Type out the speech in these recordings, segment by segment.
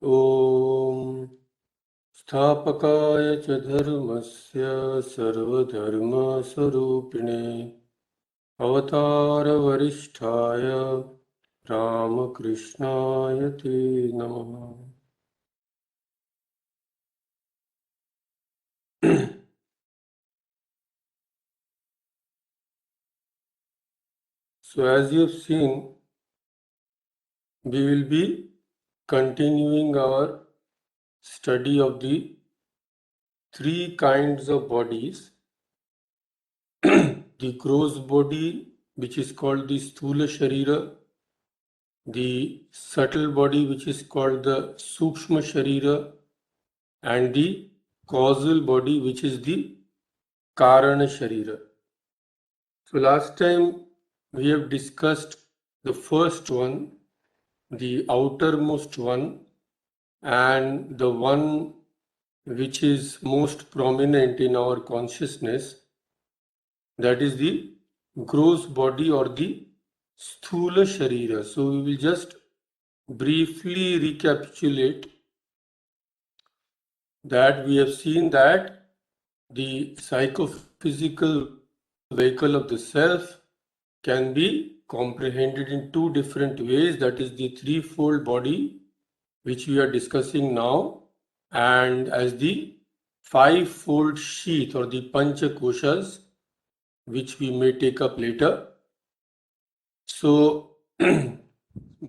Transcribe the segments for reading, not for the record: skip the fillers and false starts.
ॐ स्थापकाय च धर्मस्य सर्वधर्मस्वरूपिणे अवतारवरिष्ठाय रामकृष्णाय ते नमः। So as you have seen, we will be continuing our study of the three kinds of bodies. The gross body, which is called the Sthula Sharira, the subtle body, which is called the Sukshma Sharira, and the causal body, which is the Karana Sharira. So last time we have discussed the first one, the outermost one, and the one which is most prominent in our consciousness, that is the gross body or the Sthula Sharira. So we will just briefly recapitulate that. We have seen that the psychophysical vehicle of the self can be comprehended in two different ways. That is the threefold body, which we are discussing now, and as the fivefold sheath or the Pancha Koshas, which we may take up later. So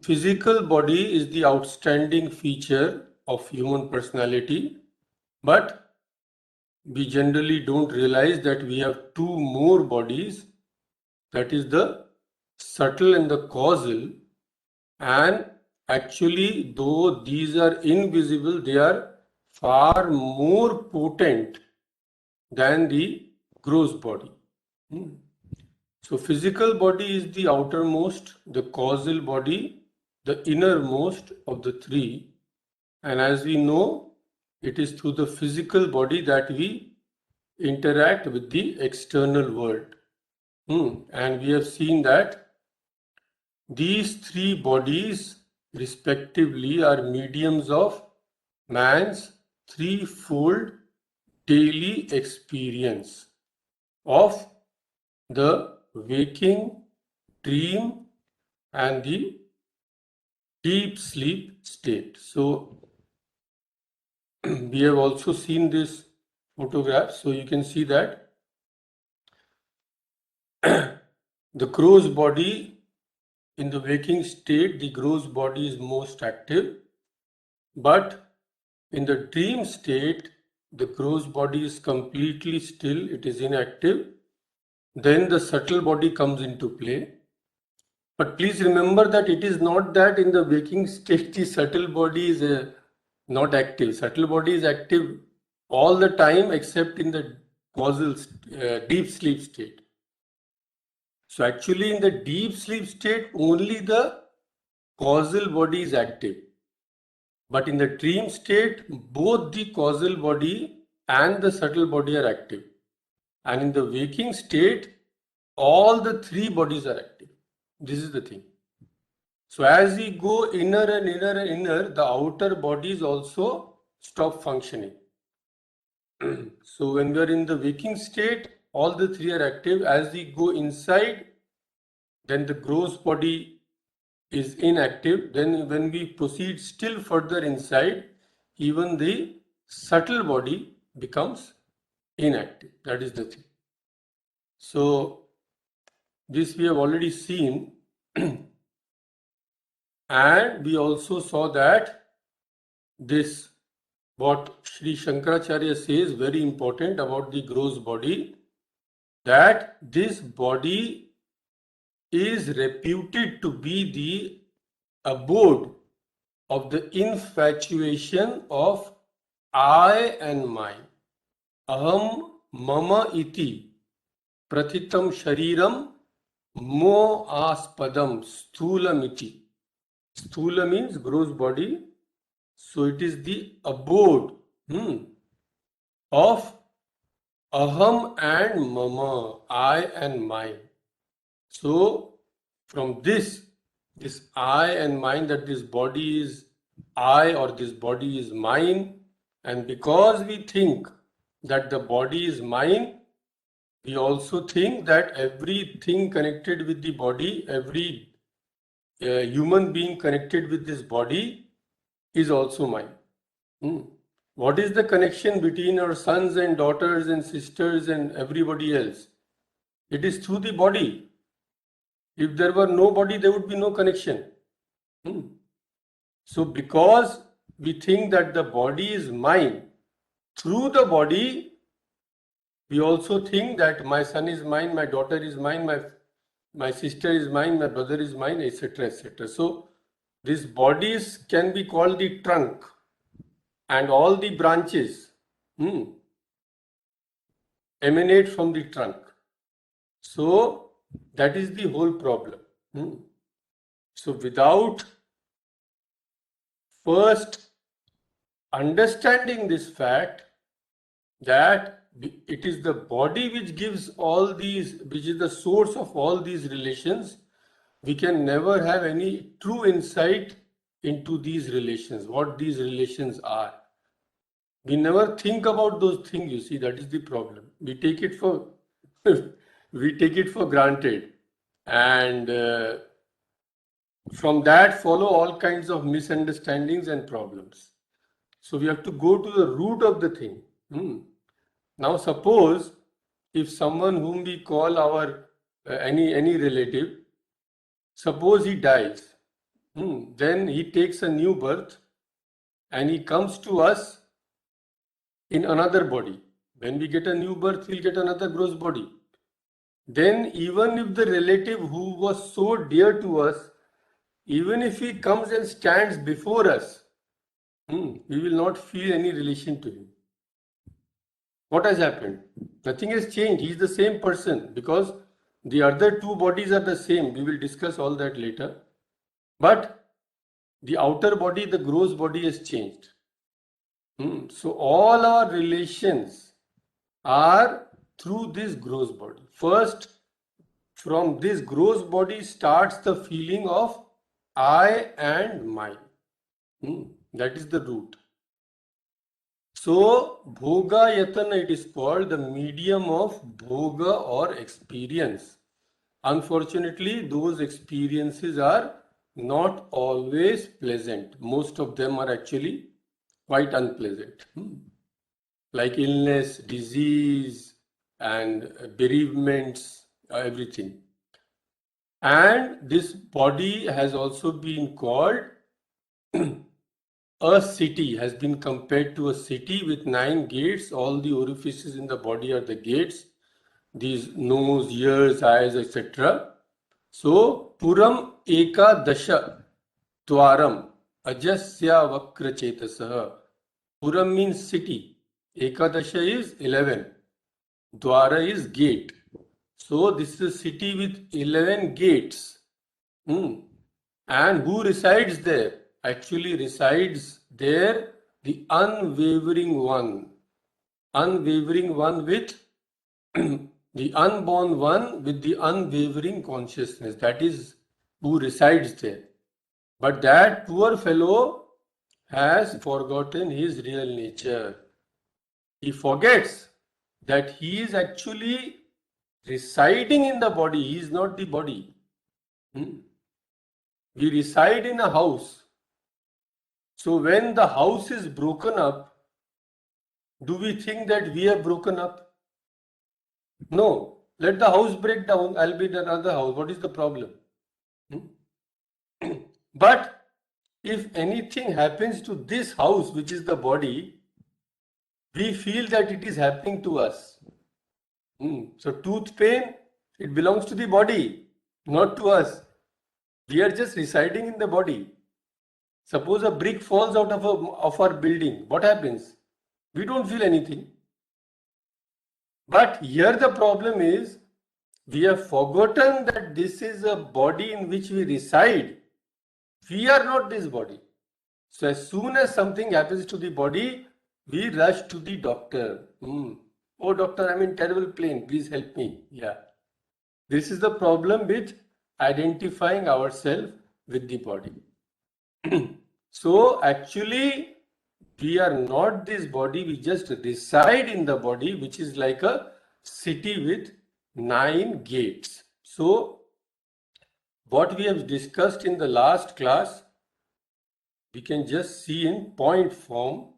physical body is the outstanding feature of human personality, but we generally don't realize that we have two more bodies, that is the subtle and the causal, and actually, though these are invisible, they are far more potent than the gross body. So physical body is the outermost, the causal body the innermost of the three, and as we know, it is through the physical body that we interact with the external world. And we have seen that these three bodies respectively are mediums of man's threefold daily experience of the waking, dream, and the deep sleep state. So we have also seen this photograph. So you can see that the gross body, in the waking state, the gross body is most active, but in the dream state, the gross body is completely still, it is inactive. Then the subtle body comes into play. But please remember that it is not that in the waking state the subtle body is not active. Subtle body is active all the time except in the causal deep sleep state. So actually in the deep sleep state only the causal body is active. But in the dream state both the causal body and the subtle body are active. And in the waking state all the three bodies are active. This is the thing. So as we go inner and inner and inner, the outer bodies also stop functioning. So when we are in the waking state, all the three are active. As we go inside, then the gross body is inactive. Then when we proceed still further inside, even the subtle body becomes inactive. That is the thing. So this we have already seen. And we also saw that this, what Sri Shankaracharya says, very important about the gross body, that this body is reputed to be the abode of the infatuation of I and mine. Aham mama iti prathitam shariram mo aspadam sthulam iti. Sthula means gross body. So it is the abode of aham and mama, I and mine. So from this I and mine, that this body is I or this body is mine, and because we think that the body is mine, we also think that everything connected with the body, every human being connected with this body is also mine. What is the connection between our sons and daughters and sisters and everybody else? It is through the body. If there were no body, there would be no connection. So because we think that the body is mine, through the body, we also think that my son is mine, my daughter is mine, my sister is mine, my brother is mine, etc., etc. So these bodies can be called the trunk, and all the branches emanate from the trunk. So that is the whole problem. So without first understanding this fact that it is the body which gives all these, which is the source of all these relations, we can never have any true insight into these relations, what these relations are. We never think about those things, you see, that is the problem. We take it for we take it for granted, and from that follow all kinds of misunderstandings and problems. So we have to go to the root of the thing. Now suppose if someone whom we call our any relative, suppose he dies, then he takes a new birth and he comes to us in another body. When we get a new birth, we'll get another gross body. Then even if the relative who was so dear to us, even if he comes and stands before us, we will not feel any relation to him. What has happened? Nothing has changed. He is the same person because the other two bodies are the same. We will discuss all that later. But the outer body, the gross body has changed. So all our relations are through this gross body. First, from this gross body starts the feeling of I and mine. That is the root. So, bhoga yatana, it is called the medium of bhoga or experience. Unfortunately, those experiences are not always pleasant. Most of them are actually quite unpleasant. Like illness, disease, and bereavements, everything. And this body has also been called a city, has been compared to a city with 9 gates. All the orifices in the body are the gates. These nose, ears, eyes, etc. So, Puram Eka Dasha Dwaram Ajasya Vakra Chetasaha. Puram means city. Ekadasha is 11. Dwara is gate. So this is a city with 11 gates. And who resides there? Actually resides there the unwavering one. Unwavering one with the unborn one with the unwavering consciousness. That is who resides there. But that poor fellow has forgotten his real nature. He forgets that he is actually residing in the body. He is not the body. We reside in a house. So when the house is broken up, do we think that we have broken up? No. Let the house break down. I'll be in another house. What is the problem? But if anything happens to this house, which is the body, we feel that it is happening to us. So tooth pain, it belongs to the body, not to us. We are just residing in the body. Suppose a brick falls out of our building. What happens? We don't feel anything. But here the problem is, we have forgotten that this is a body in which we reside. We are not this body. So as soon as something happens to the body, we rush to the doctor. Oh doctor, I'm in terrible pain. Please help me. Yeah. This is the problem with identifying ourselves with the body. So actually, we are not this body, we just reside in the body, which is like a city with 9 gates. So what we have discussed in the last class, we can just see in point form.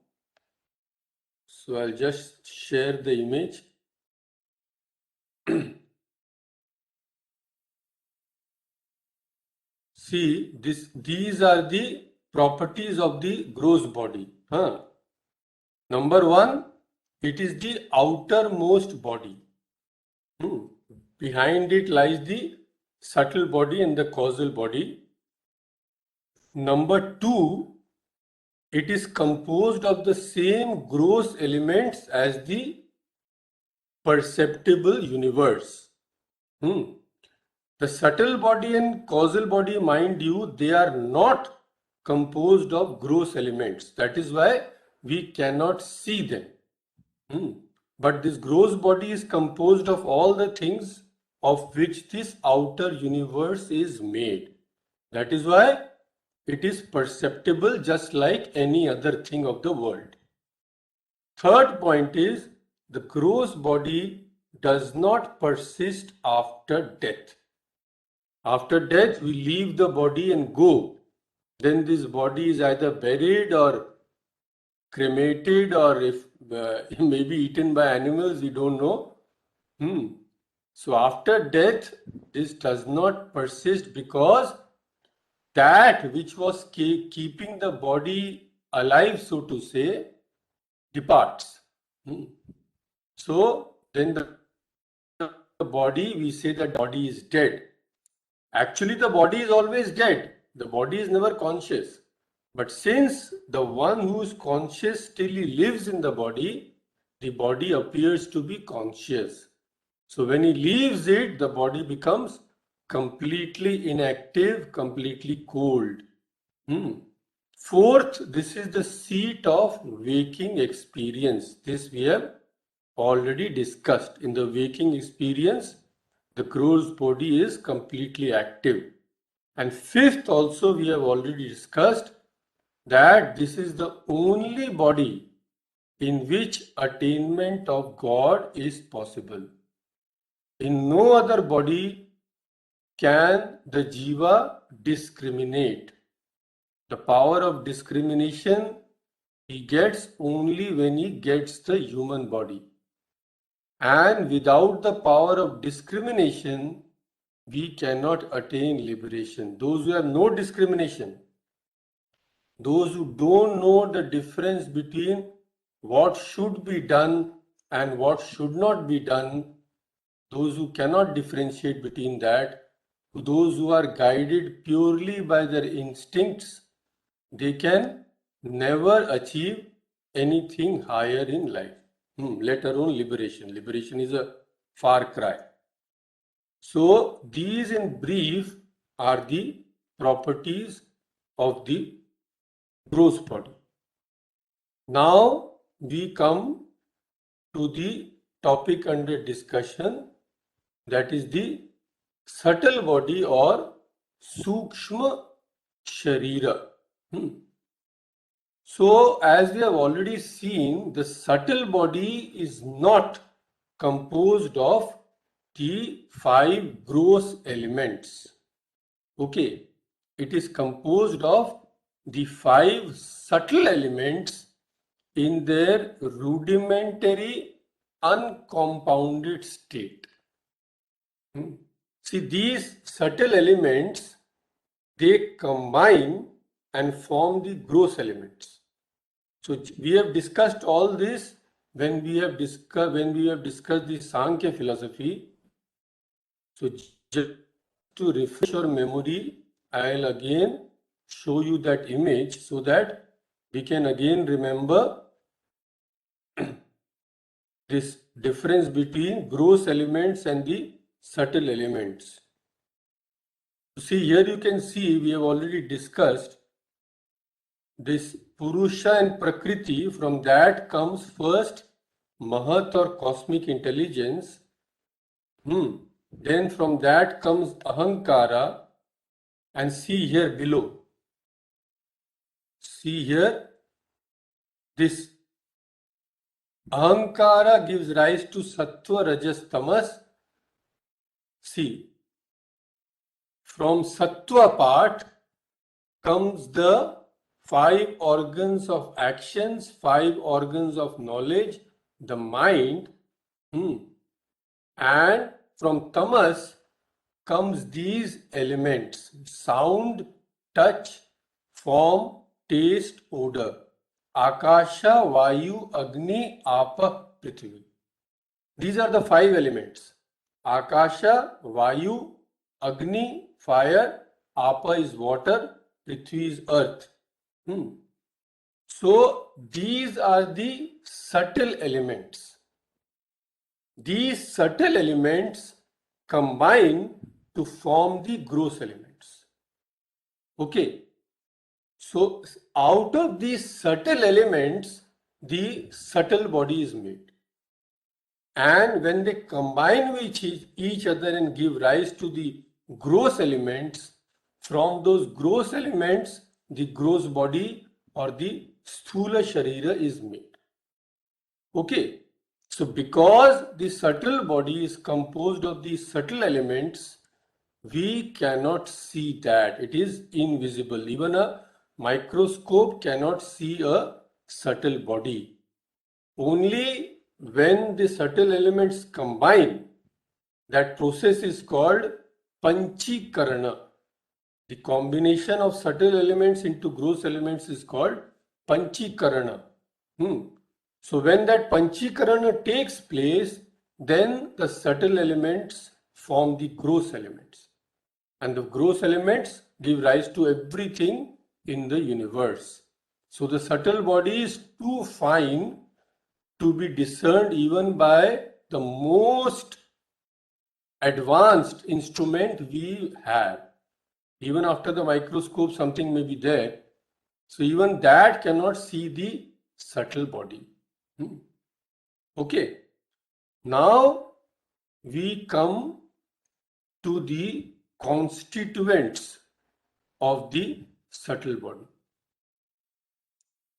So I'll just share the image. See, these are the properties of the gross body. Number one, it is the outermost body. Behind it lies the subtle body and the causal body. Number two, it is composed of the same gross elements as the perceptible universe. The subtle body and causal body, mind you, they are not composed of gross elements. That is why we cannot see them. But this gross body is composed of all the things of which this outer universe is made. That is why it is perceptible just like any other thing of the world. Third point is the gross body does not persist after death. After death, we leave the body and go. Then this body is either buried or cremated, or if maybe eaten by animals, we don't know. So after death, this does not persist because that which was keeping the body alive, so to say, departs. So then the body, we say that body is dead. Actually, the body is always dead. The body is never conscious. But since the one who is conscious still lives in the body appears to be conscious. So when he leaves it, the body becomes completely inactive, completely cold. Fourth, this is the seat of waking experience. This we have already discussed. In the waking experience, the gross body is completely active. And fifth, also we have already discussed that this is the only body in which attainment of God is possible. In no other body can the jiva discriminate. The power of discrimination he gets only when he gets the human body. And without the power of discrimination, we cannot attain liberation. Those who have no discrimination, those who don't know the difference between what should be done and what should not be done, those who cannot differentiate between that, those who are guided purely by their instincts, they can never achieve anything higher in life, let alone liberation. Liberation is a far cry. So these in brief are the properties of the gross body. Now we come to the topic under discussion, that is the subtle body or Sukshma Sharira. So as we have already seen, the subtle body is not composed of the 5 gross elements. Okay, it is composed of the 5 subtle elements in their rudimentary uncompounded state. See, these subtle elements, they combine and form the gross elements. So we have discussed all this when we have discussed the Sankhya philosophy. So just to refresh your memory, I'll again show you that image so that we can again remember this difference between gross elements and the subtle elements. See, here you can see we have already discussed this Purusha and Prakriti. From that comes first Mahat or cosmic intelligence. Then from that comes Ahankara, and see here below See here, this ahankara gives rise to sattva, rajas, tamas. See, from sattva part comes the 5 organs of actions, 5 organs of knowledge, the mind, and from tamas comes these elements: sound, touch, form, taste, odor. Akasha, Vayu, Agni, Apa, Prithvi. These are the 5 elements. Akasha, Vayu, Agni, fire, Apa is water, Prithvi is earth. So these are the subtle elements. These subtle elements combine to form the gross elements. Okay. So out of these subtle elements, the subtle body is made. And when they combine with each other and give rise to the gross elements, from those gross elements, the gross body or the sthula sharira is made. Okay. So because the subtle body is composed of these subtle elements, we cannot see that. It is invisible. Even a microscope cannot see a subtle body. Only when the subtle elements combine, that process is called panchikarana. The combination of subtle elements into gross elements is called panchikarana. So when that panchikarana takes place, then the subtle elements form the gross elements. And the gross elements give rise to everything in the universe. So the subtle body is too fine to be discerned even by the most advanced instrument we have. Even after the microscope, something may be there. So even that cannot see the subtle body. Okay. Now we come to the constituents of the subtle body.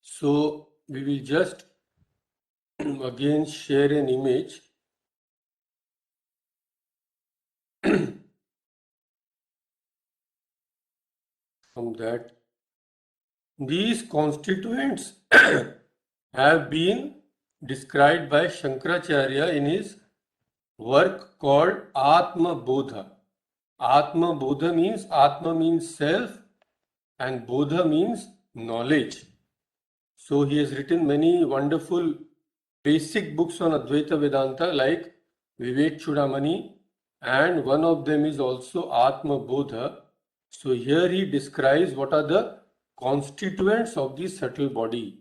So we will just again share an image. From that, these constituents have been described by Shankaracharya in his work called Atma Bodha. Atma Bodha means Atma means self and Bodha means knowledge. So he has written many wonderful basic books on Advaita Vedanta like Vivek Chudamani, and one of them is also Atma Bodha. So here he describes what are the constituents of the subtle body.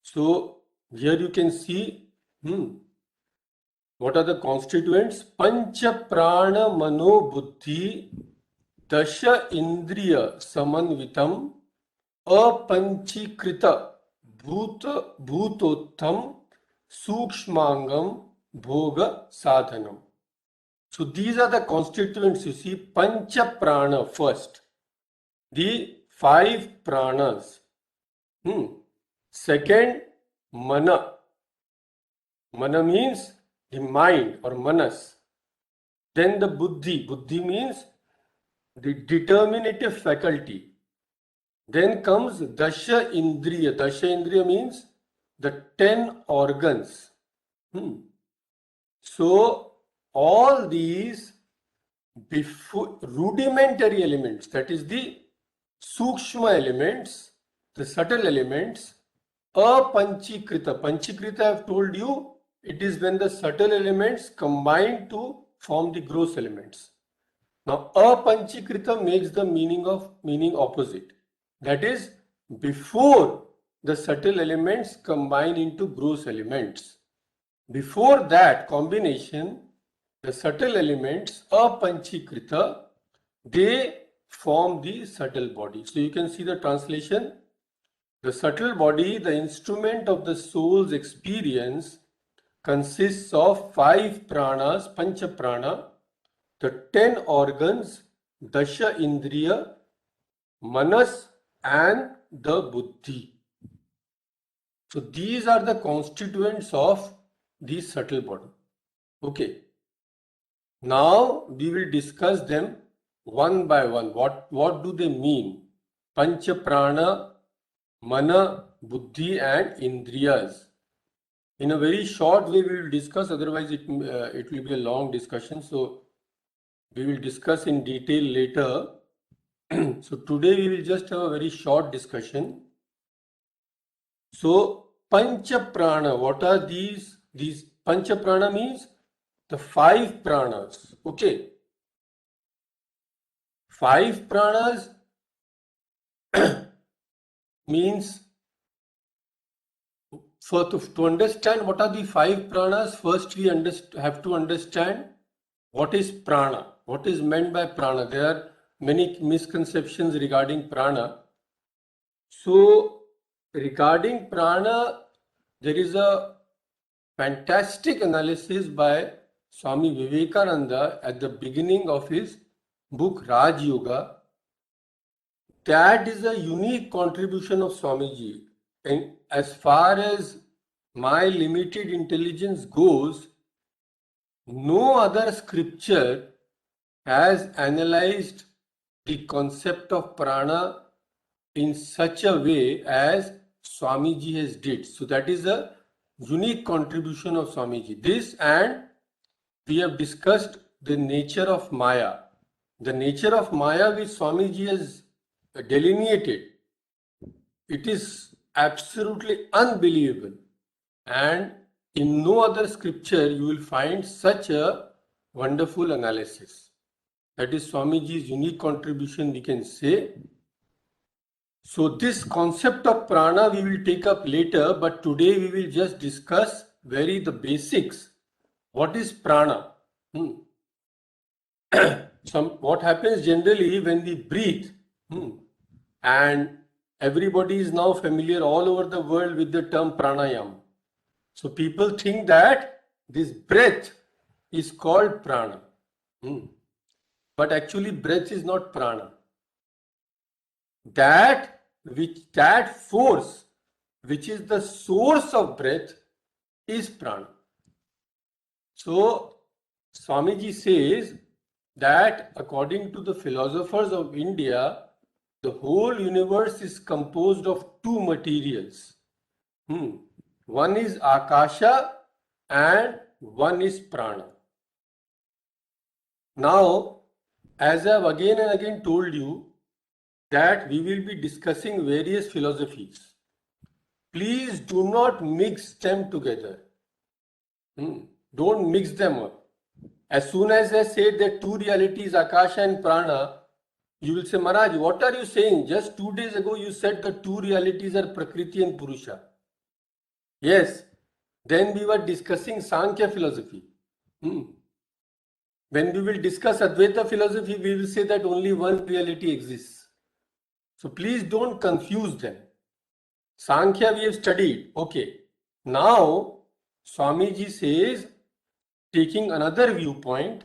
So here you can see what are the constituents? Pancha Prana Mano Buddhi Dasha Indriya Samanvitam Apanchikrita Bhutottam Sukshmangam Bhoga Sadhanam. So these are the constituents you see. Pancha Prana first. The 5 pranas. Second, Mana. Mana means the mind or manas. Then the Buddhi. Buddhi means the determinative faculty. Then comes Dasha Indriya. Dasha Indriya means the 10 organs. So all these rudimentary elements, that is the Sukshma elements, the subtle elements, Apanchikrita. Panchikrita I have told you, it is when the subtle elements combine to form the gross elements. Now Apanchikrita makes the meaning opposite. That is before the subtle elements combine into gross elements. Before that combination, the subtle elements, Apanchikrita, they form the subtle body. So you can see the translation. The subtle body, the instrument of the soul's experience, consists of 5 pranas, Pancha Prana, the 10 organs, Dasha Indriya, Manas, and the buddhi. So these are the constituents of the subtle body. Okay. Now we will discuss them one by one. What do they mean? Pancha prana, mana, buddhi and indriyas. In a very short way we will discuss, otherwise it will be a long discussion. So we will discuss in detail later. So today we will just have a very short discussion. So pancha prana, what are these? These pancha prana means the 5 pranas. Okay. 5 pranas means to understand what are the 5 pranas, first we have to understand what is prana. What is meant by prana? There are many misconceptions regarding prana. So regarding prana, there is a fantastic analysis by Swami Vivekananda at the beginning of his book Raj Yoga. That is a unique contribution of Swamiji. And as far as my limited intelligence goes, no other scripture has analyzed the concept of prana in such a way as Swamiji has did. So that is a unique contribution of Swamiji. This, and we have discussed the nature of Maya. The nature of Maya which Swamiji has delineated, it is absolutely unbelievable, and in no other scripture you will find such a wonderful analysis. That is Swamiji's unique contribution, we can say. So this concept of prana we will take up later, but today we will just discuss the basics. What is prana? What happens generally when we breathe, and everybody is now familiar all over the world with the term pranayama. So people think that this breath is called prana. But actually breath is not prana. That force which is the source of breath is prana. So Swamiji says that according to the philosophers of India, the whole universe is composed of 2 materials. One is Akasha and one is prana. Now, as I have again and again told you that we will be discussing various philosophies. Please do not mix them together. Don't mix them up. As soon as I said that 2 realities, Akasha and prana, you will say, Maharaj, what are you saying? Just 2 days ago you said the 2 realities are Prakriti and Purusha. Yes, then we were discussing Sankhya philosophy. When we will discuss Advaita philosophy, we will say that only one reality exists. So please don't confuse them. Sankhya we have studied. Okay. Now, Swamiji says, taking another viewpoint,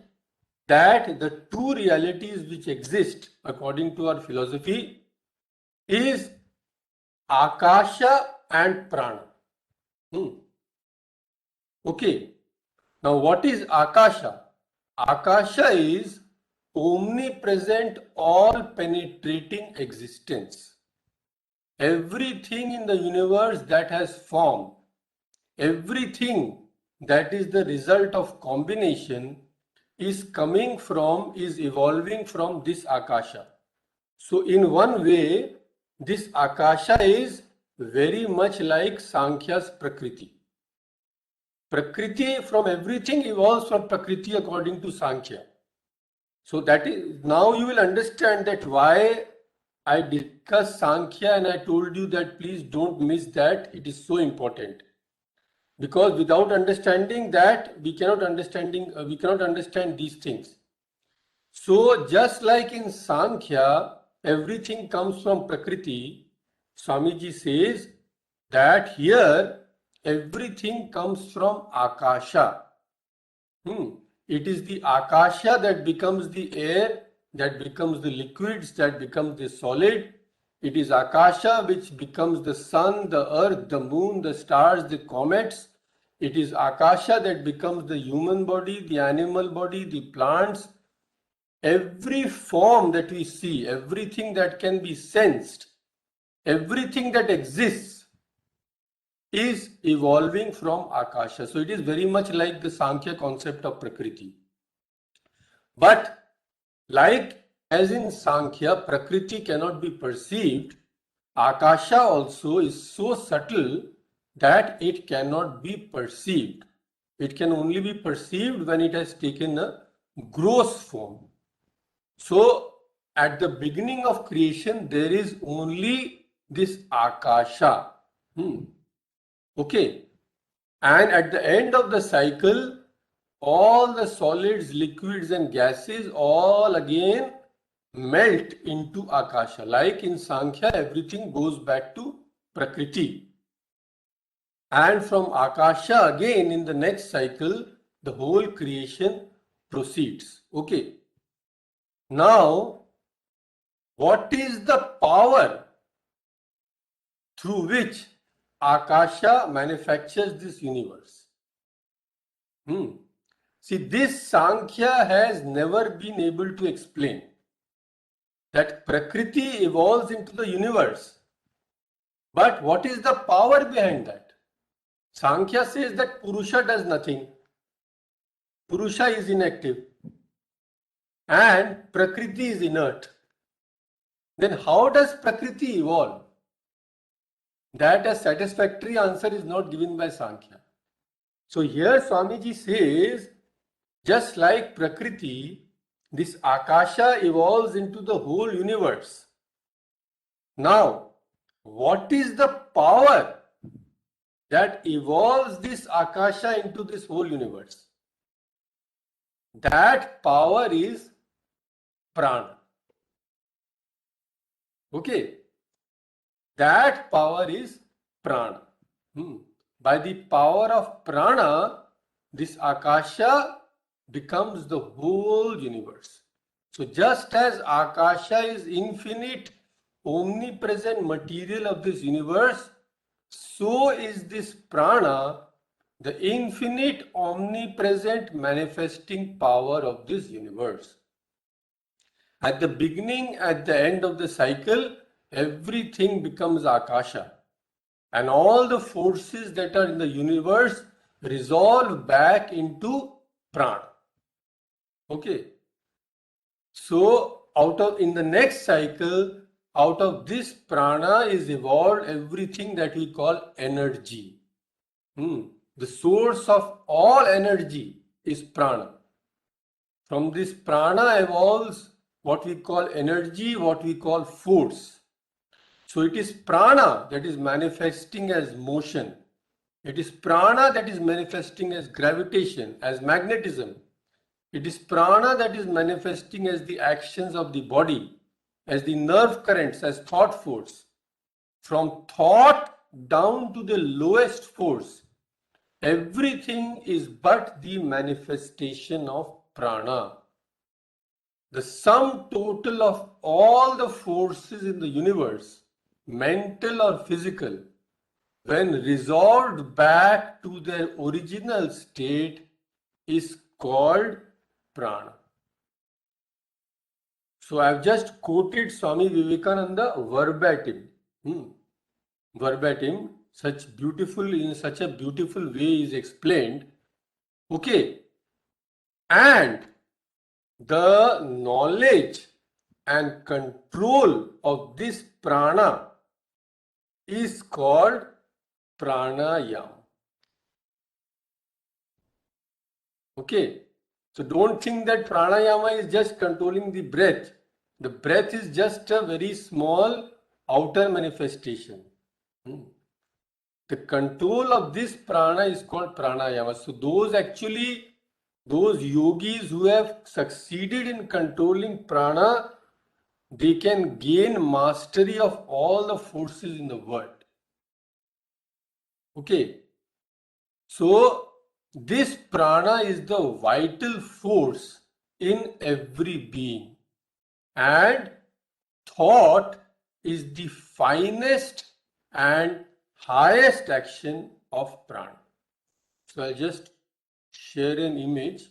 that the 2 realities which exist according to our philosophy is Akasha and prana. Okay. Now what is Akasha? Akasha is omnipresent, all-penetrating existence. Everything in the universe that has form, everything that is the result of combination is evolving from this Akasha. So in one way, this Akasha is very much like Sankhya's Prakriti. Prakriti, from everything evolves from Prakriti according to Sankhya. So that is, now you will understand that why I discussed Sankhya and I told you that please don't miss that. It is so important. Because without understanding that, we cannot understand these things. So just like in Sankhya, everything comes from Prakriti, Swamiji says that here everything comes from Akasha. It is the Akasha that becomes the air, that becomes the liquids, that becomes the solid. It is Akasha which becomes the sun, the earth, the moon, the stars, the comets. It is Akasha that becomes the human body, the animal body, the plants. Every form that we see, everything that can be sensed, everything that exists is evolving from Akasha. So it is very much like the Sankhya concept of Prakriti. But like as in Sankhya, Prakriti cannot be perceived, Akasha also is so subtle that it cannot be perceived. It can only be perceived when it has taken a gross form. So at the beginning of creation, there is only this Akasha. Okay. And at the end of the cycle, all the solids, liquids and gases all again melt into Akasha. Like in Sankhya, everything goes back to Prakriti. And from Akasha again in the next cycle, the whole creation proceeds. Okay. Now, what is the power through which Akasha manufactures this universe? See, this Sankhya has never been able to explain that Prakriti evolves into the universe. But what is the power behind that? Sankhya says that Purusha does nothing. Purusha is inactive. And Prakriti is inert. Then how does Prakriti evolve? That a satisfactory answer is not given by Sankhya. So here Swamiji says, just like Prakriti, this Akasha evolves into the whole universe. Now, what is the power that evolves this Akasha into this whole universe? That power is Prana. Okay. That power is Prana. By the power of Prana, this Akasha becomes the whole universe. So just as Akasha is infinite, omnipresent material of this universe, so is this Prana the infinite, omnipresent manifesting power of this universe. At the beginning, at the end of the cycle, everything becomes Akasha. And all the forces that are in the universe resolve back into Prana. Okay. So in the next cycle, out of this Prana is evolved everything that we call energy. The source of all energy is Prana. From this Prana evolves what we call energy, what we call force. So it is Prana that is manifesting as motion. It is Prana that is manifesting as gravitation, as magnetism. It is Prana that is manifesting as the actions of the body, as the nerve currents, as thought force. From thought down to the lowest force, everything is but the manifestation of Prana. The sum total of all the forces in the universe, mental or physical, when resolved back to their original state, is called Prana. So I have just quoted Swami Vivekananda verbatim. Verbatim, in such a beautiful way is explained. Okay. And the knowledge and control of this prana is called pranayama. Okay. So don't think that pranayama is just controlling the breath. The breath is just a very small outer manifestation. The control of this prana is called pranayama. So those yogis who have succeeded in controlling prana, they can gain mastery of all the forces in the world. Okay. So this prana is the vital force in every being, and thought is the finest and highest action of prana. So I'll just share an image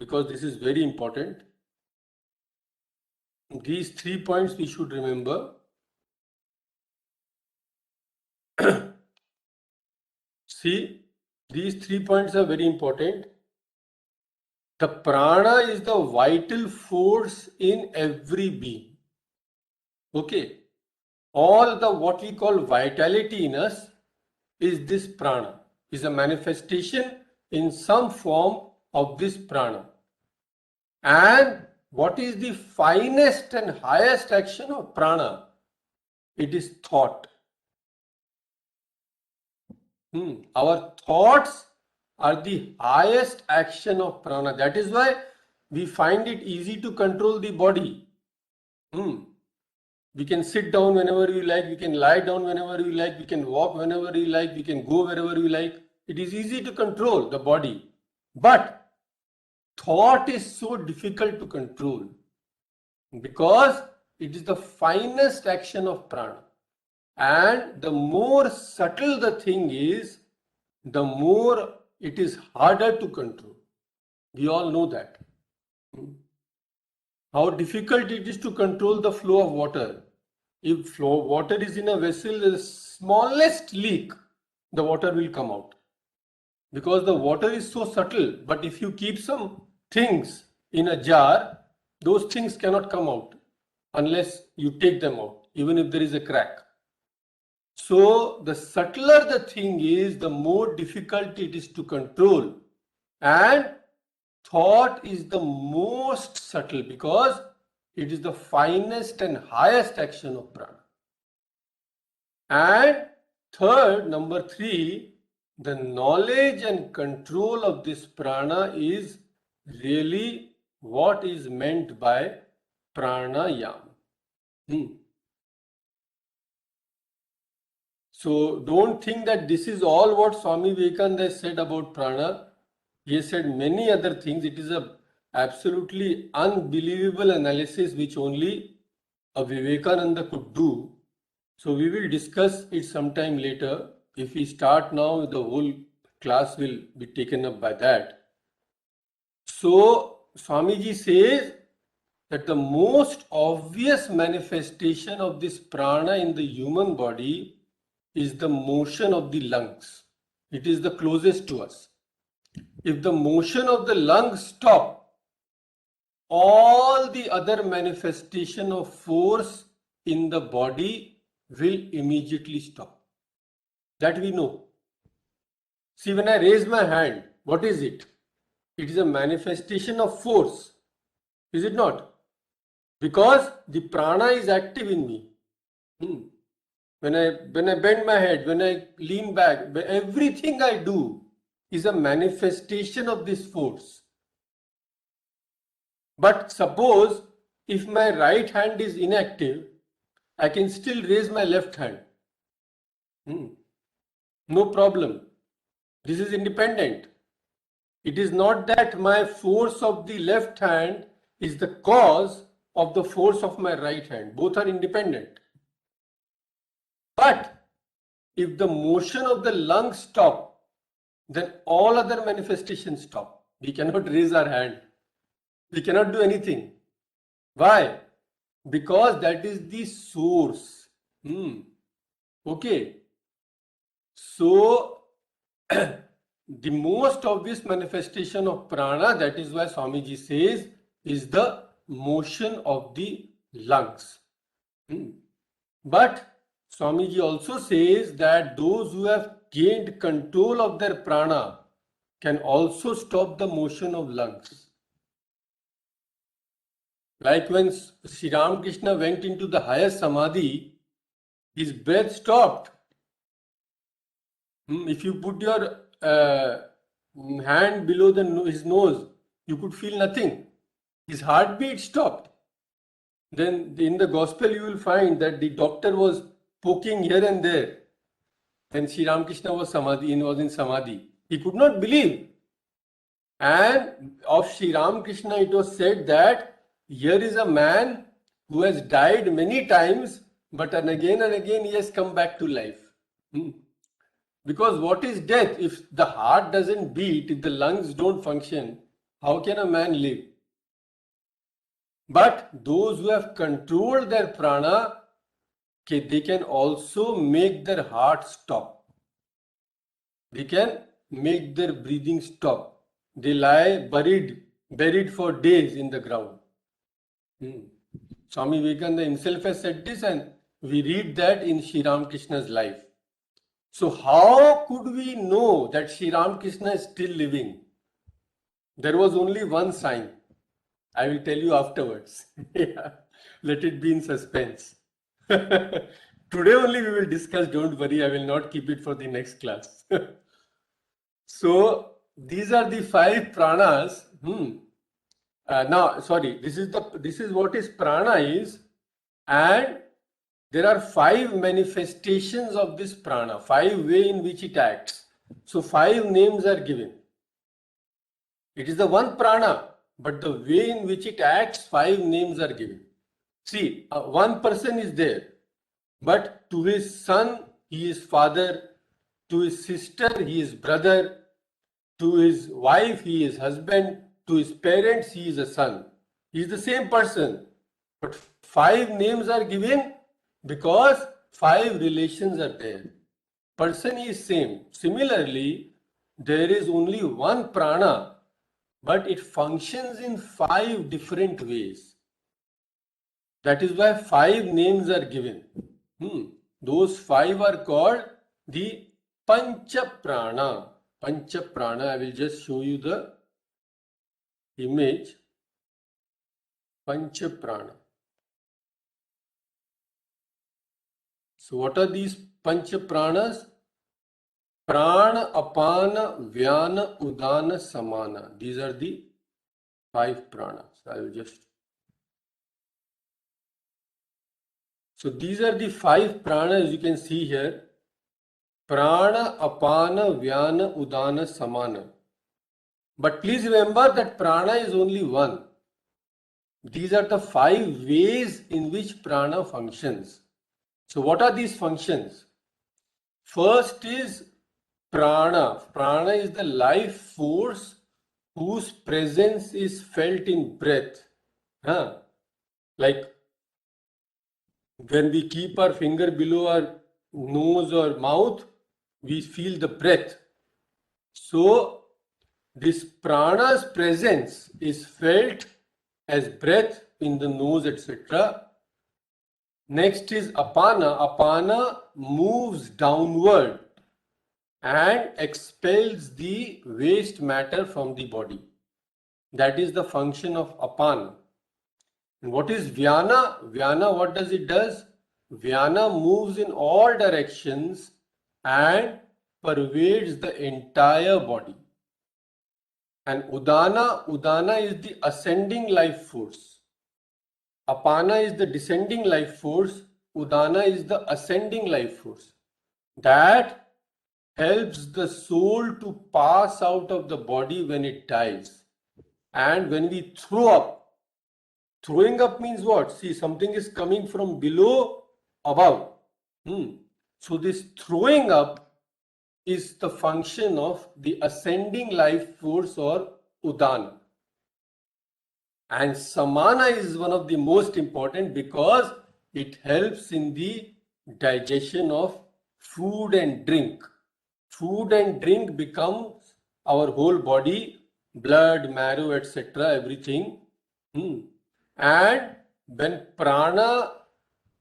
because this is very important. These 3 points we should remember. See, these 3 points are very important. The prana is the vital force in every being. Okay. All the what we call vitality in us is this prana, is a manifestation in some form of this prana. And what is the finest and highest action of prana? It is thought. Our thoughts are the highest action of prana. That is why we find it easy to control the body. We can sit down whenever we like, we can lie down whenever we like, we can walk whenever we like, we can go wherever we like. It is easy to control the body. But thought is so difficult to control because it is the finest action of prana. And the more subtle the thing is, the more it is harder to control. We all know that. How difficult it is to control the flow of water. If water is in a vessel, the smallest leak, the water will come out. Because the water is so subtle, but if you keep some things in a jar, those things cannot come out unless you take them out, even if there is a crack. So the subtler the thing is, the more difficult it is to control. And thought is the most subtle because it is the finest and highest action of prana. And third, number 3, the knowledge and control of this prana is really what is meant by pranayama. So don't think that this is all what Swami Vivekananda said about prana. He has said many other things. It is a absolutely unbelievable analysis which only a Vivekananda could do. So we will discuss it sometime later. If we start now, the whole class will be taken up by that. So Swamiji says that the most obvious manifestation of this prana in the human body is the motion of the lungs. It is the closest to us. If the motion of the lungs stop, all the other manifestation of force in the body will immediately stop. That we know. See, when I raise my hand, what is it? It is a manifestation of force. Is it not? Because the prana is active in me. When I bend my head, when I lean back, everything I do is a manifestation of this force. But suppose if my right hand is inactive, I can still raise my left hand. No problem. This is independent. It is not that my force of the left hand is the cause of the force of my right hand. Both are independent. But if the motion of the lungs stop, then all other manifestations stop. We cannot raise our hand. We cannot do anything. Why? Because that is the source. Okay. So, the most obvious manifestation of prana, that is why Swamiji says, is the motion of the lungs. But Swamiji also says that those who have gained control of their prana can also stop the motion of lungs. Like when Sri Ramakrishna went into the higher samadhi, his breath stopped. If you put your hand below his nose, you could feel nothing. His heartbeat stopped. Then in the gospel you will find that the doctor was poking here and there. Then Sri Ramakrishna was in samadhi. He could not believe. And of Sri Ramakrishna it was said that here is a man who has died many times, but and again he has come back to life. Because what is death? If the heart doesn't beat, if the lungs don't function, how can a man live? But those who have controlled their prana, okay, they can also make their heart stop. They can make their breathing stop. They lie buried for days in the ground. Swami Vivekananda himself has said this, and we read that in Sri Ramakrishna's life. So how could we know that Sri Ramakrishna is still living? There was only one sign. I will tell you afterwards. Yeah. Let it be in suspense. Today only we will discuss, don't worry, I will not keep it for the next class. So these are the 5 pranas. Now, sorry, this is what is prana is, and there are 5 manifestations of this prana, 5 ways in which it acts. So 5 names are given. It is the one prana, but the way in which it acts, 5 names are given. See, one person is there, but to his son he is father, to his sister he is brother, to his wife he is husband, to his parents he is a son. He is the same person, but 5 names are given because 5 relations are there. Person is same. Similarly, there is only one prana, but it functions in 5 different ways. That is why 5 names are given. Those 5 are called the Pancha Prana. Pancha Prana, I will just show you the image. Pancha Prana. So what are these Pancha Pranas? Prana, Apana, Vyana, Udana, Samana. These are the 5 pranas. I will just. So these are the 5 pranas you can see here. Prana, Apana, Vyana, Udana, Samana. But please remember that prana is only one. These are the 5 ways in which prana functions. So what are these functions? First is prana. Prana is the life force whose presence is felt in breath. Like when we keep our finger below our nose or mouth, we feel the breath. So this prana's presence is felt as breath in the nose, etc. Next is apana. Apana moves downward and expels the waste matter from the body. That is the function of apana. And what is vyana? Vyana, what does it does? Vyana moves in all directions and pervades the entire body. And Udana is the ascending life force. Apana is the descending life force. Udana is the ascending life force. That helps the soul to pass out of the body when it dies. And when we throw up, throwing up means what? See, something is coming from below above. So this throwing up is the function of the ascending life force or Udana. And Samana is one of the most important because it helps in the digestion of food and drink. Food and drink becomes our whole body, blood, marrow, etc., everything. And when prana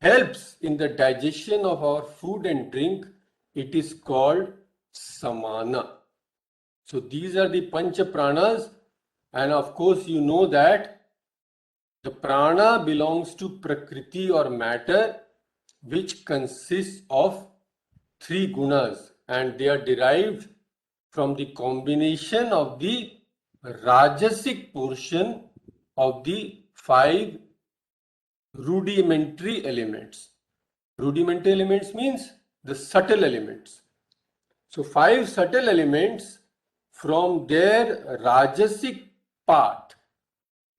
helps in the digestion of our food and drink, it is called samana. So these are the pancha pranas, and of course you know that the prana belongs to prakriti or matter, which consists of 3 gunas, and they are derived from the combination of the rajasic portion of the 5 rudimentary elements. Rudimentary elements means the subtle elements. So 5 subtle elements from their rajasic part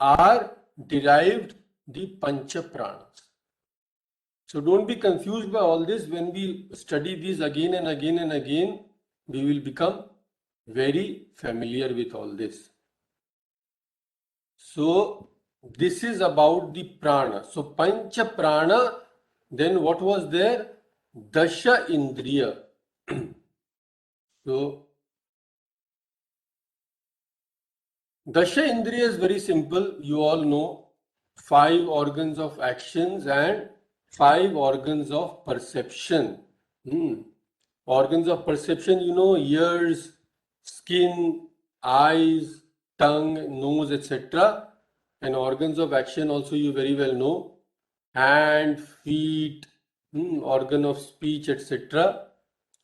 are derived the pancha pranas. So don't be confused by all this. When we study these again and again and again, we will become very familiar with all this. So this is about the prana. So pancha prana, then what was there? Dasha indriya. So Dasha indriya is very simple. You all know 5 organs of actions and 5 organs of perception. Organs of perception, you know, ears, skin, eyes, tongue, nose, etc. And organs of action also you very well know. Hand, feet, organ of speech, etc.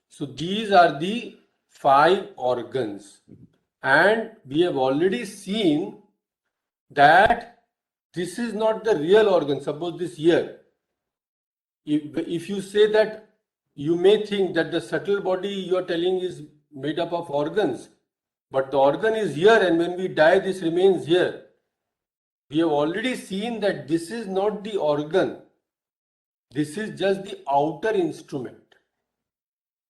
So these are the 5 organs. And we have already seen that this is not the real organ. Suppose this ear. If you say that, you may think that the subtle body you are telling is made up of organs, but the organ is here, and when we die, this remains here. We have already seen that this is not the organ. This is just the outer instrument.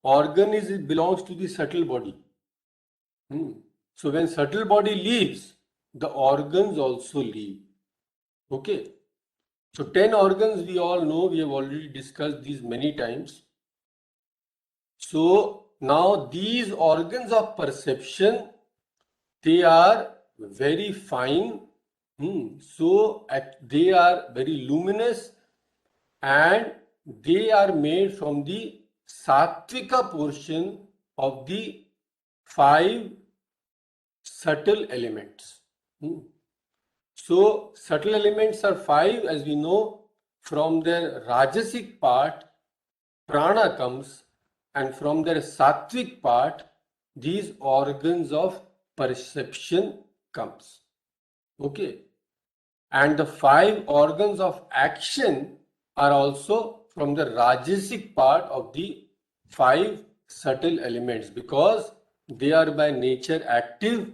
Organ belongs to the subtle body. So when subtle body leaves, the organs also leave. Okay. So 10 organs we all know, we have already discussed these many times. So now these organs of perception, they are very fine. So they are very luminous, and they are made from the sattvika portion of the 5 subtle elements. So subtle elements are 5, as we know. From their rajasic part, prana comes, and from their sattvic part, these organs of perception comes. Okay. And the 5 organs of action are also from the rajasic part of the 5 subtle elements, because they are by nature active,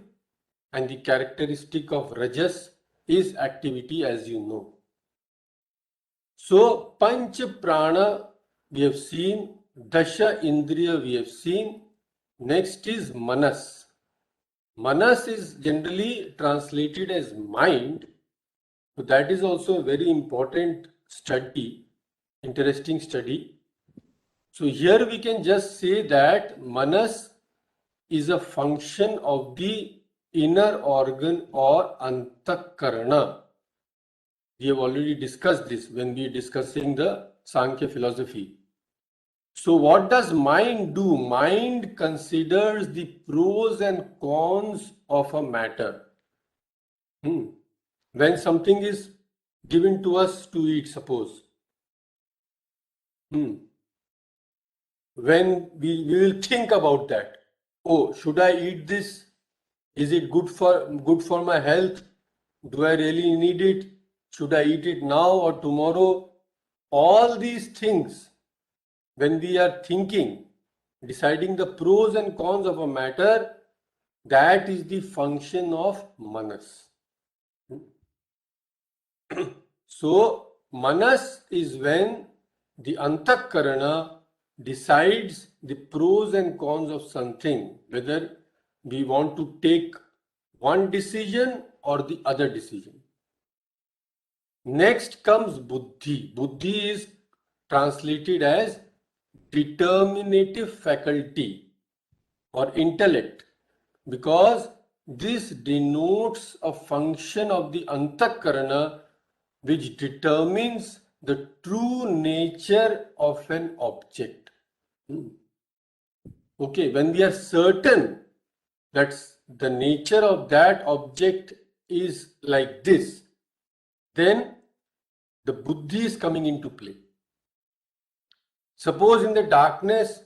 and the characteristic of rajas is activity, as you know. So panch prana we have seen, dasha indriya we have seen. Next is manas. Manas is generally translated as mind. So that is also a very important study, interesting study. So here we can just say that manas is a function of the inner organ or antakarana. We have already discussed this when we are discussing the Sankhya philosophy. So what does mind do? Mind considers the pros and cons of a matter. When something is given to us to eat, suppose, when we will think about that. Oh, should I eat this? Is it good for my health? Do I really need it? Should I eat it now or tomorrow? All these things, when we are thinking, deciding the pros and cons of a matter, that is the function of manas. So manas is when the antakarana decides the pros and cons of something, whether we want to take one decision or the other decision. Next comes buddhi. Buddhi is translated as determinative faculty or intellect, because this denotes a function of the antakarana which determines the true nature of an object. Okay, when we are certain that the nature of that object is like this, then the buddhi is coming into play. Suppose in the darkness,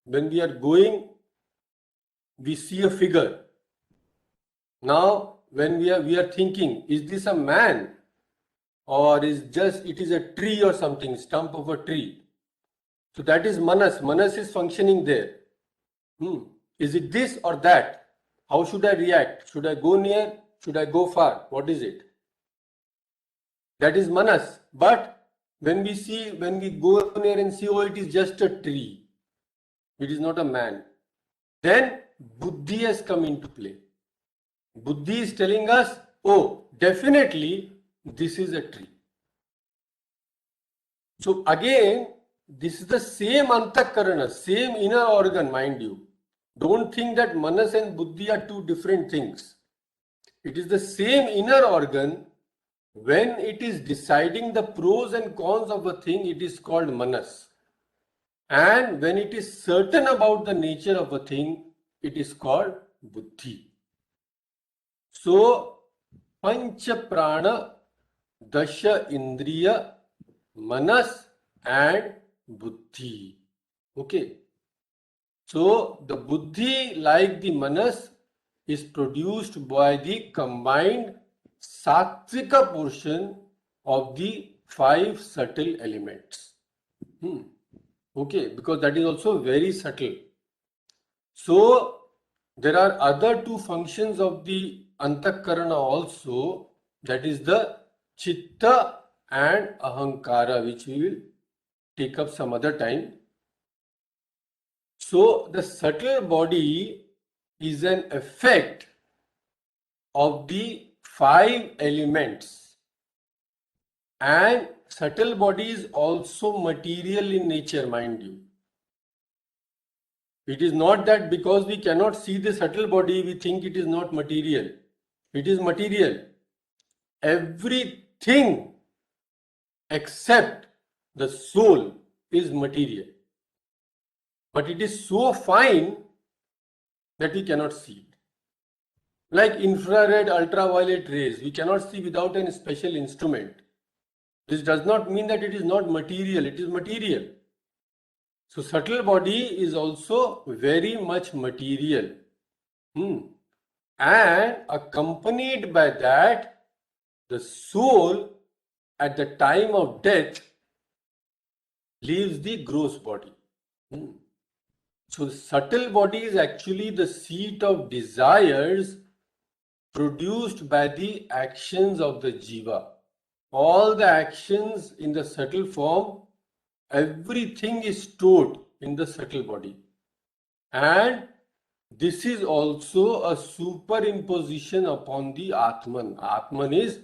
when we are going, we see a figure. Now, when we are thinking, is this a man, or it is a tree or something, stump of a tree? So that is manas. Manas is functioning there. Is it this or that? How should I react? Should I go near? Should I go far? What is it? That is manas. But when we go near and see, oh, it is just a tree, it is not a man, then buddhi has come into play. Buddhi is telling us, oh, definitely this is a tree. So again, this is the same antakarana, same inner organ, mind you. Don't think that manas and buddhi are two different things. It is the same inner organ. When it is deciding the pros and cons of a thing, it is called manas. And when it is certain about the nature of a thing, it is called buddhi. So, pancha prana, dasha indriya, manas and buddhi. Okay. So, the buddhi, like the manas, is produced by the combined sattvika portion of the 5 subtle elements. Okay, because that is also very subtle. So, there are other 2 functions of the antakarana also, that is the chitta and ahankara, which we will take up some other time. So, the subtle body is an effect of the 5 elements, and subtle body is also material in nature, mind you. It is not that because we cannot see the subtle body, we think it is not material. It is material. Everything except the soul is material. But it is so fine that we cannot see it. Like infrared, ultraviolet rays, we cannot see without any special instrument. This does not mean that it is not material, it is material. So subtle body is also very much material. And accompanied by that, the soul at the time of death leaves the gross body. So the subtle body is actually the seat of desires produced by the actions of the jiva. All the actions in the subtle form, everything is stored in the subtle body. And this is also a superimposition upon the Atman. Atman is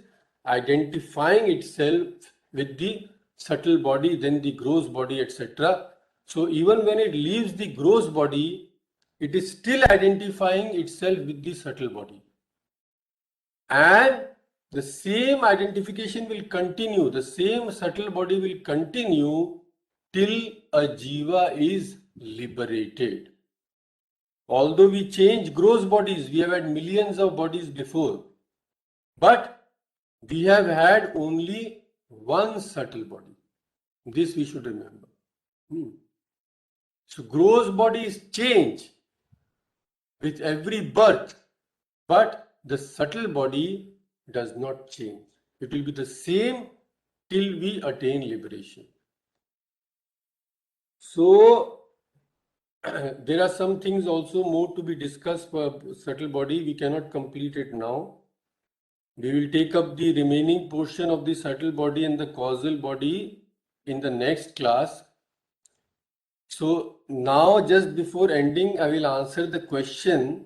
identifying itself with the subtle body, then the gross body, etc. So even when it leaves the gross body, it is still identifying itself with the subtle body. And the same identification will continue, the same subtle body will continue till a jiva is liberated. Although we change gross bodies, we have had millions of bodies before, but we have had only one subtle body. This we should remember. So gross bodies change with every birth, but the subtle body does not change. It will be the same till we attain liberation. So there are some things also more to be discussed for subtle body. We cannot complete it now. We will take up the remaining portion of the subtle body and the causal body in the next class. So now, just before ending, I will answer the question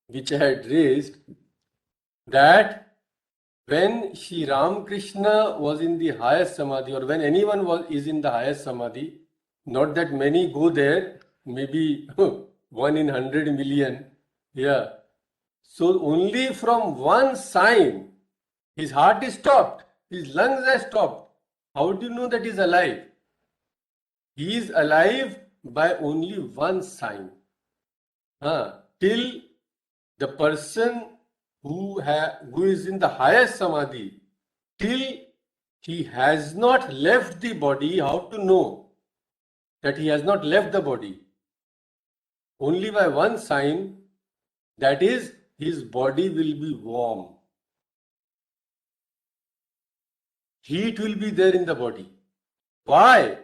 which I had raised, that when Sri Ramakrishna was in the highest samadhi, or when anyone is in the highest samadhi, not that many go there, maybe 1 in 100 million, yeah. So only from one sign, his heart is stopped, his lungs are stopped. How do you know that he is alive? He is alive by only one sign. Till the person who is in the highest samadhi, till he has not left the body, how to know that he has not left the body? Only by one sign, that is, his body will be warm. Heat will be there in the body. Why?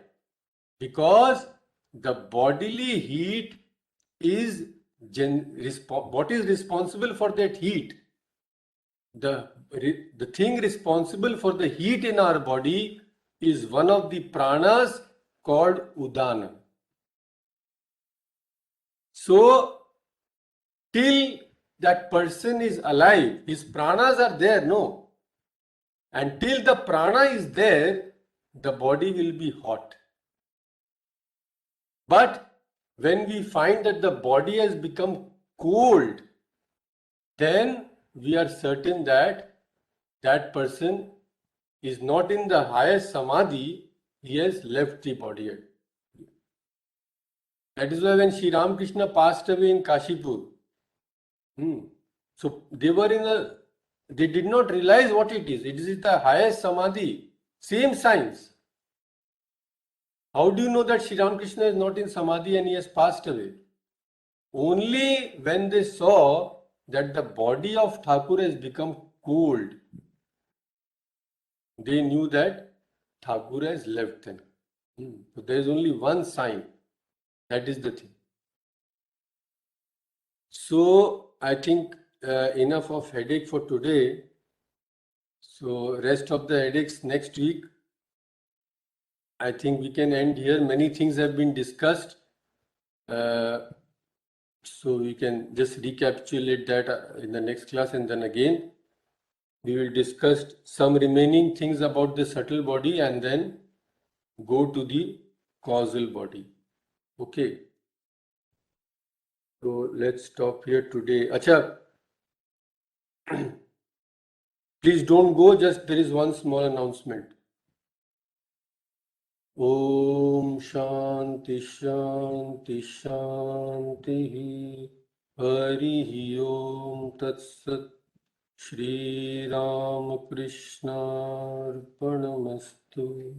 Because the bodily heat is what is responsible for that heat. The thing responsible for the heat in our body is one of the pranas called Udana. So, till that person is alive, his pranas are there, no? And till the prana is there, the body will be hot. But when we find that the body has become cold, then we are certain that that person is not in the highest samadhi, he has left the body. That is why when Sri Ramakrishna passed away in Kashipur, so they did not realize what it is. It is the highest samadhi, same science. How do you know that Sri Ramakrishna is not in samadhi and he has passed away? Only when they saw that the body of Thakur has become cold, they knew that Thakur has left them. So there is only one sign. That is the thing. So I think enough of headache for today. So rest of the headaches next week. I think we can end here. Many things have been discussed. So we can just recapitulate that in the next class, and then again we will discuss some remaining things about the subtle body and then go to the causal body. Okay. So let's stop here today. Acha, please don't go, just there is one small announcement. Om Shanti Shanti Shanti Hari Om Tat Sat Shri Ram Krishna Arpanamastu.